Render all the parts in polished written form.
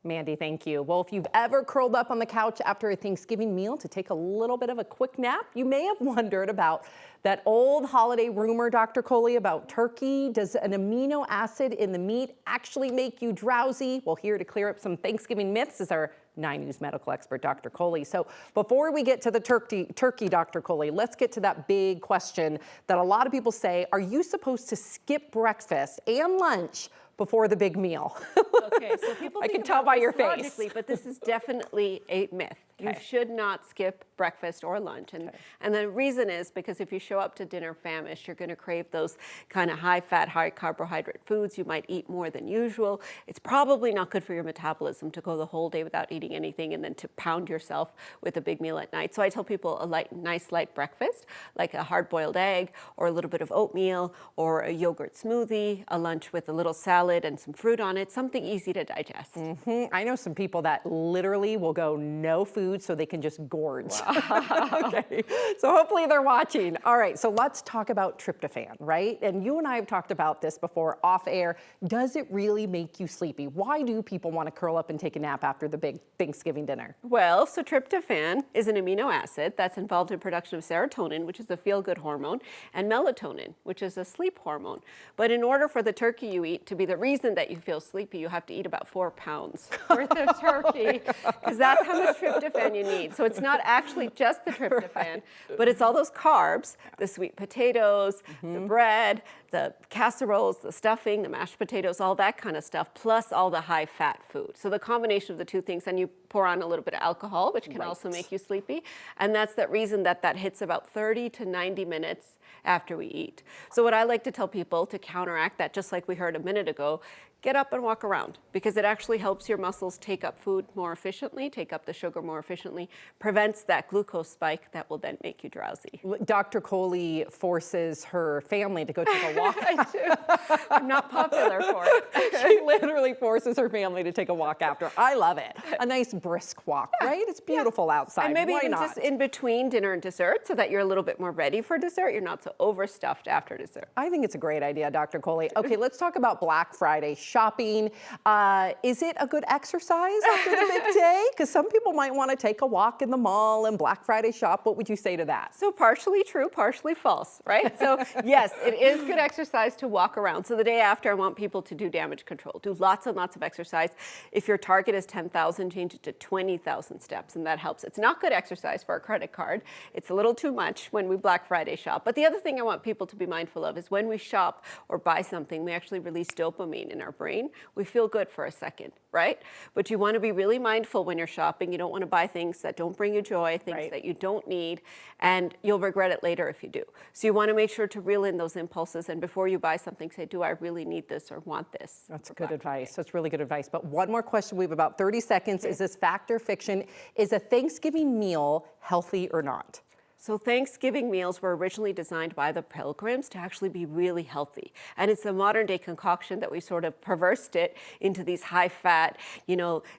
Mandy, thank you. Well, if you've ever curled up on the couch after a Thanksgiving meal to take a little bit of a quick nap, you may have wondered about that old holiday rumor, Dr. Coley, about turkey. Does an amino acid in the meat actually make you drowsy? Well, here to clear up some Thanksgiving myths is our 9 News medical expert, Dr. Coley. So before we get to the turkey, Dr. Coley, let's get to that big question that a lot of people say, are you supposed to skip breakfast and lunch before the big meal? Okay, so people I think can tell by your face. logically, but this is definitely a myth. You should not skip breakfast or lunch. And the reason is because if you show up to dinner famished, you're going to crave those kind of high fat, high carbohydrate foods. You might eat more than usual. It's probably not good for your metabolism to go the whole day without eating anything and then to pound yourself with a big meal at night. So I tell people a nice light breakfast, like a hard-boiled egg or a little bit of oatmeal or a yogurt smoothie, a lunch with a little salad and some fruit on it, something easy to digest. I know some people that literally will go no food so they can just gorge. Wow. Okay, so hopefully they're watching. All right, so let's talk about tryptophan, right? And you and I have talked about this before off air. Does it really make you sleepy? Why do people want to curl up and take a nap after the big Thanksgiving dinner? Well, so tryptophan is an amino acid that's involved in production of serotonin, which is a feel-good hormone, and melatonin, which is a sleep hormone. But in order for the turkey you eat to be the reason that you feel sleepy, you have to eat about 4 pounds worth of turkey, because that's how much tryptophan you need. So it's not actually just the tryptophan, right, but it's all those carbs, the sweet potatoes, the bread, the casseroles, the stuffing, the mashed potatoes, all that kind of stuff, plus all the high fat food. So the combination of the two things, and you pour on a little bit of alcohol, which can also make you sleepy. And that's the reason that hits about 30 to 90 minutes after we eat. So what I like to tell people to counteract that, just like we heard a minute ago, get up and walk around, because it actually helps your muscles take up food more efficiently, take up the sugar more efficiently, prevents that glucose spike that will then make you drowsy. Dr. Coley forces her family to go take a walk. I do. I'm not popular for it. She literally forces her family to take a walk after. I love it. A nice brisk walk, right? It's beautiful outside. And maybe Why even not? just in between dinner and dessert, so that you're a little bit more ready for dessert. You're not so overstuffed after dessert. I think it's a great idea, Dr. Coley. Okay, let's talk about Black Friday shopping. Is it a good exercise after the big day? Because some people might want to take a walk in the mall and Black Friday shop. What would you say to that? So partially true, partially false, right? So yes, it is good exercise to walk around. So the day after, I want people to do damage control. Do lots and lots of exercise. If your target is 10,000, change it to 20,000 steps, and that helps. It's not good exercise for a credit card. It's a little too much when we Black Friday shop. But the other thing I want people to be mindful of is when we shop or buy something, we actually release dopamine in our brain. We feel good for a second, right? But you want to be really mindful when you're shopping. You don't want to buy things that don't bring you joy, things that you don't need, and you'll regret it later if you do. So you want to make sure to reel in those impulses, and before you buy something, say, do I really need this or want this? That's good advice. That's really good advice. But one more question. We have about 30 seconds. Is this fact or fiction? Is a Thanksgiving meal healthy or not? So Thanksgiving meals were originally designed by the Pilgrims to actually be really healthy. And it's a modern day concoction that we sort of perversed it into these high fat,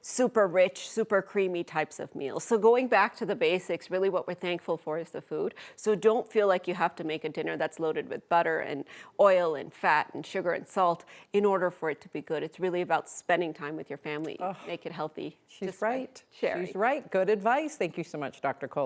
super rich, super creamy types of meals. So going back to the basics, really what we're thankful for is the food. So don't feel like you have to make a dinner that's loaded with butter and oil and fat and sugar and salt in order for it to be good. It's really about spending time with your family. Make it healthy. She's right. Sharing. She's right. Good advice. Thank you so much, Dr. Coley.